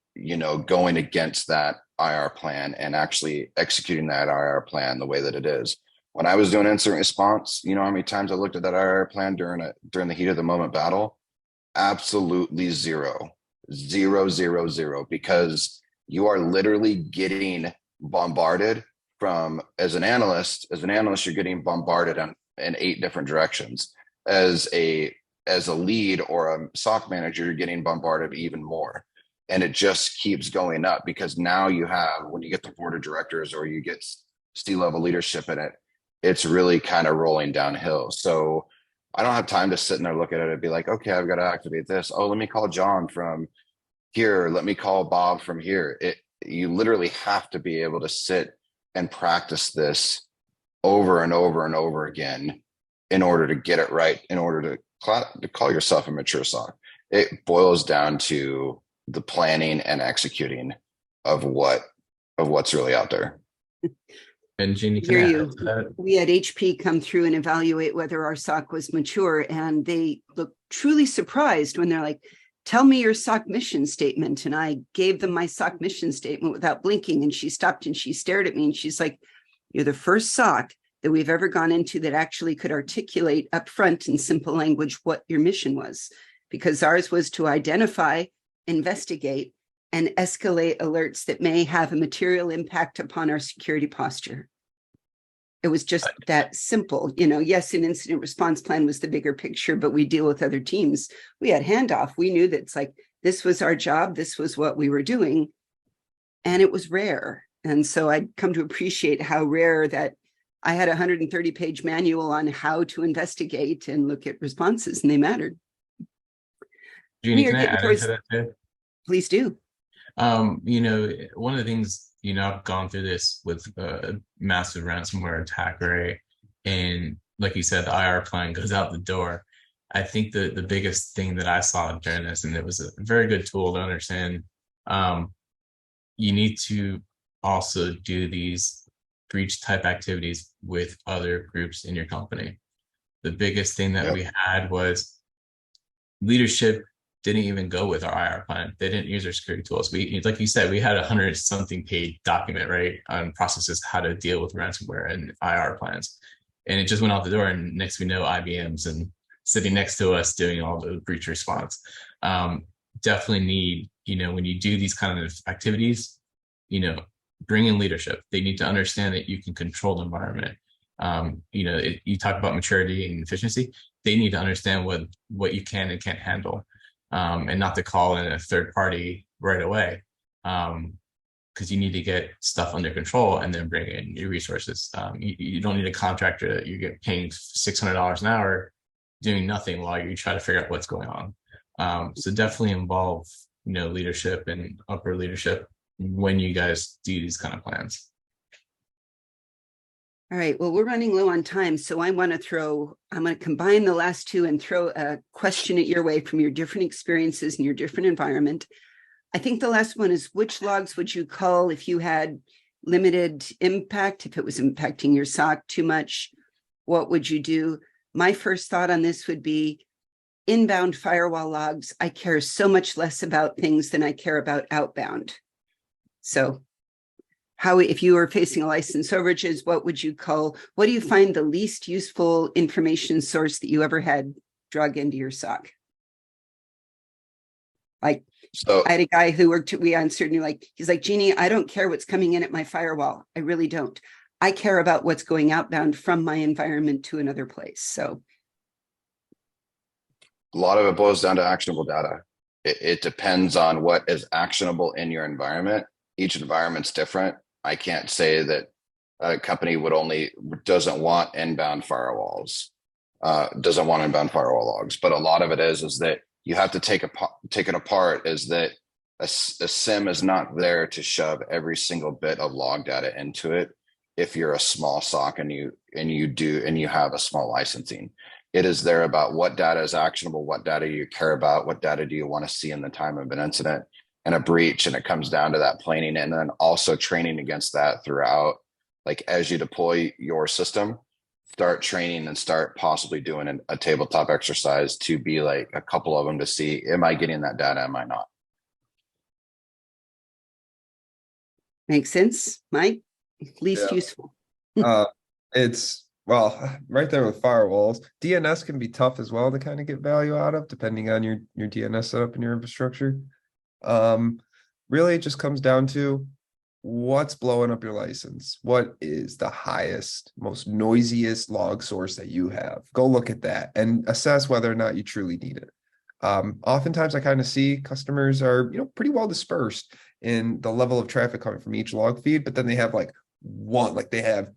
going against that IR plan and actually executing that IR plan the way that it is. When I was doing incident response, you know how many times I looked at that IR plan during the heat of the moment battle? Absolutely zero, zero, zero, zero, because you are literally getting bombarded from, as an analyst, you're getting bombarded in 8 different directions. As a lead or a SOC manager, you're getting bombarded even more. And it just keeps going up, because now you have, when you get the board of directors or you get C-level leadership in it, it's really kind of rolling downhill. So I don't have time to sit in there, look at it and be like, okay, I've got to activate this. Oh, let me call John from here. Let me call Bob from here. You literally have to be able to sit and practice this over and over and over again in order to get it right, in order to call yourself a mature SOC. It boils down to the planning and executing of what's really out there. And Jeannie, Hear you. We had HP come through and evaluate whether our SOC was mature, and they looked truly surprised when they're like, tell me your SOC mission statement. And I gave them my SOC mission statement without blinking. And she stopped and she stared at me and she's like, you're the first SOC that we've ever gone into that actually could articulate upfront in simple language what your mission was. Because ours was to identify, investigate, and escalate alerts that may have a material impact upon our security posture. It was just that simple. Yes, an incident response plan was the bigger picture, but we deal with other teams. We had handoff. We knew that it's like, this was our job. This was what we were doing. And it was rare. And so I'd come to appreciate how rare that I had a 130-page manual on how to investigate and look at responses, and they mattered. Jeannie, can I add into that too? Please do. One of the things, I've gone through this with a massive ransomware attack, right? And like you said, the IR plan goes out the door. I think the biggest thing that I saw during this, and it was a very good tool to understand, you need to also do these breach type activities with other groups in your company. The biggest thing that we had was leadership didn't even go with our IR plan. They didn't use our security tools. Like you said, we had 100-something page document, right, on processes, how to deal with ransomware and IR plans. And it just went out the door. And next we know, IBM's and sitting next to us doing all the breach response. Definitely need, when you do these kind of activities, bring in leadership. They need to understand that you can control the environment. You talk about maturity and efficiency. They need to understand what you can and can't handle. And not to call in a third party right away, because you need to get stuff under control and then bring in your resources. You don't need a contractor that you get paying $600 an hour doing nothing while you try to figure out what's going on. So definitely involve leadership and upper leadership when you guys do these kind of plans. All right, well, we're running low on time, so I'm going to combine the last two and throw a question at your way from your different experiences and your different environment. I think the last one is, which logs would you cull if you had limited impact, if it was impacting your SOC too much? What would you do? My first thought on this would be inbound firewall logs. I care so much less about things than I care about outbound. So if you were facing a license overages, what would you cull? What do you find the least useful information source that you ever had drug into your SOC? I had a guy who we answered, and he's like, Jeannie, I don't care what's coming in at my firewall. I really don't. I care about what's going outbound from my environment to another place. So a lot of it boils down to actionable data. It depends on what is actionable in your environment. Each environment's different. I can't say that a company doesn't want inbound firewalls, doesn't want inbound firewall logs, but a lot of it is that you have to take it apart, is that a SIEM is not there to shove every single bit of log data into it. If you're a small SOC and you have a small licensing, it is there about what data is actionable, what data you care about, what data do you want to see in the time of an incident and a breach. And it comes down to that planning, and then also training against that throughout. Like, as you deploy your system, start training and start possibly doing a tabletop exercise to be like a couple of them to see, am I getting that data? Am I not? Makes sense. Mike, least Yeah. useful. It's well, right there with firewalls. DNS can be tough as well to kind of get value out of, depending on your DNS setup and your infrastructure. Really, it just comes down to what's blowing up your license. What is the highest, most noisiest log source that you have? Go look at that and assess whether or not you truly need it. Oftentimes, I kind of see customers are pretty well dispersed in the level of traffic coming from each log feed, but then they have like they have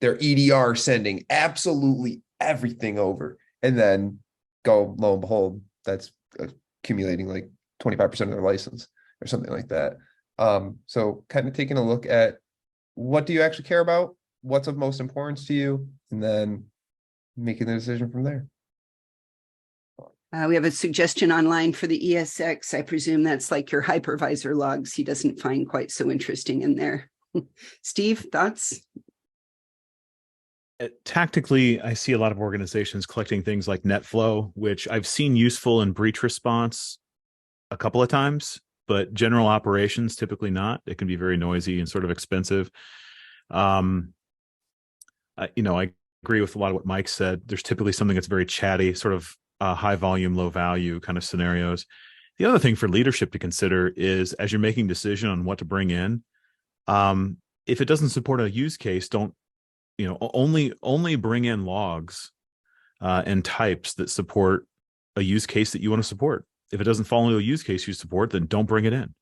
their EDR sending absolutely everything over, and then lo and behold, that's accumulating like 25% of their license or something like that. So kind of taking a look at what do you actually care about, what's of most importance to you, and then making the decision from there. We have a suggestion online for the ESX. I presume that's like your hypervisor logs. He doesn't find quite so interesting in there. Steve, thoughts? Tactically, I see a lot of organizations collecting things like NetFlow, which I've seen useful in breach response a couple of times, but general operations, typically not. It can be very noisy and sort of expensive. I agree with a lot of what Mike said. There's typically something that's very chatty, sort of high volume, low value kind of scenarios. The other thing for leadership to consider is as you're making a decision on what to bring in, if it doesn't support a use case, don't, only bring in logs and types that support a use case that you want to support. If it doesn't fall into a use case you support, then don't bring it in.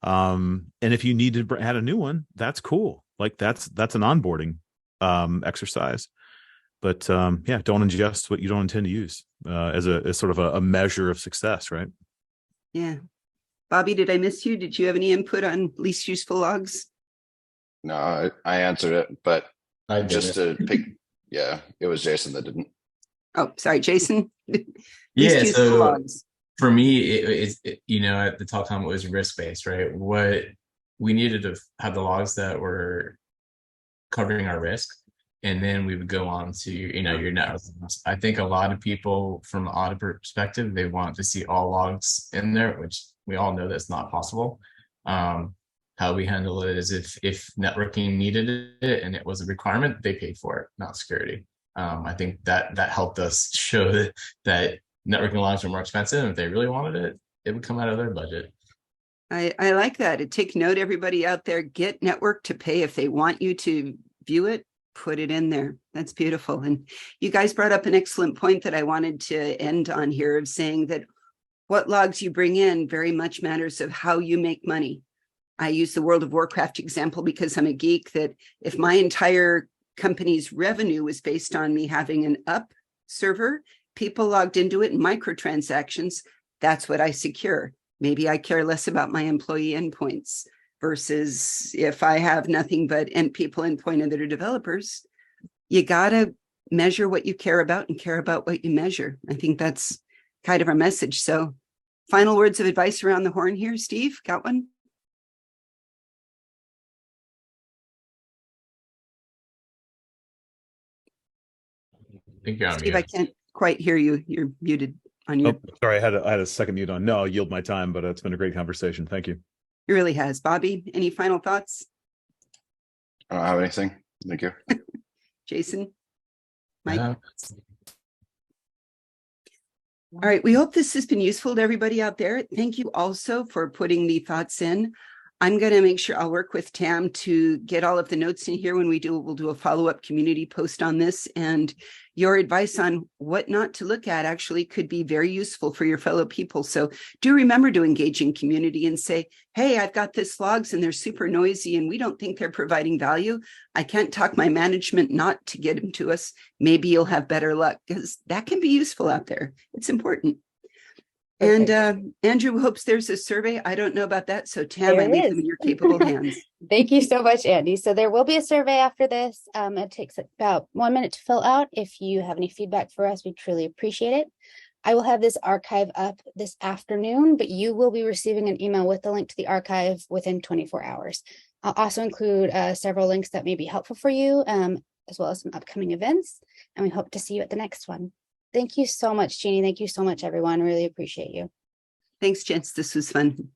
And if you need to add a new one, that's cool. Like that's an onboarding exercise. But don't ingest what you don't intend to use as sort of a measure of success, right? Yeah. Bobby, did I miss you? Did you have any input on least useful logs? No, I answered it, but I just did to pick, yeah, it was Jason that didn't. Oh, sorry, Jason. Least Yeah, useful so logs. for me, it at the telecom, it was risk-based, right? What we needed to have the logs that were covering our risk, and then we would go on to your network. I think a lot of people from the audit perspective, they want to see all logs in there, which we all know that's not possible. How we handle it is if networking needed it and it was a requirement, they paid for it, not security. I think that helped us show that networking logs are more expensive, and if they really wanted it, it would come out of their budget. I like that. Take note, everybody out there, get network to pay. If they want you to view it, put it in there. That's beautiful. And you guys brought up an excellent point that I wanted to end on here, of saying that what logs you bring in very much matters of how you make money. I use the World of Warcraft example because I'm a geek, that if my entire company's revenue was based on me having an up server, people logged into it in microtransactions, that's what I secure. Maybe I care less about my employee endpoints versus if I have nothing but people endpoint and that are developers. You got to measure what you care about and care about what you measure. I think that's kind of our message. So final words of advice around the horn here. Steve, got one? I think you're on Steve, mute. I can't quite hear you. You're muted on your. Oh, sorry, I had a second mute on. No, I'll yield my time, but it's been a great conversation. Thank you. It really has. Bobby, any final thoughts? I don't have anything. Thank you. Jason? Mike? Yeah. All right. We hope this has been useful to everybody out there. Thank you also for putting the thoughts in. I'm going to make sure I'll work with Tam to get all of the notes in here. When we do, we'll do a follow-up community post on this, and your advice on what not to look at actually could be very useful for your fellow people. So do remember to engage in community and say, hey, I've got this logs and they're super noisy and we don't think they're providing value. I can't talk my management not to get them to us. Maybe you'll have better luck, because that can be useful out there. It's important. And Andrew hopes there's a survey. I don't know about that. So Tam, I leave them in your capable hands. Thank you so much, Andy. So there will be a survey after this. It takes about 1 minute to fill out. If you have any feedback for us, we truly appreciate it. I will have this archive up this afternoon, but you will be receiving an email with the link to the archive within 24 hours. I'll also include several links that may be helpful for you, as well as some upcoming events. And we hope to see you at the next one. Thank you so much, Jeannie. Thank you so much, everyone. Really appreciate you. Thanks, Jens. This was fun.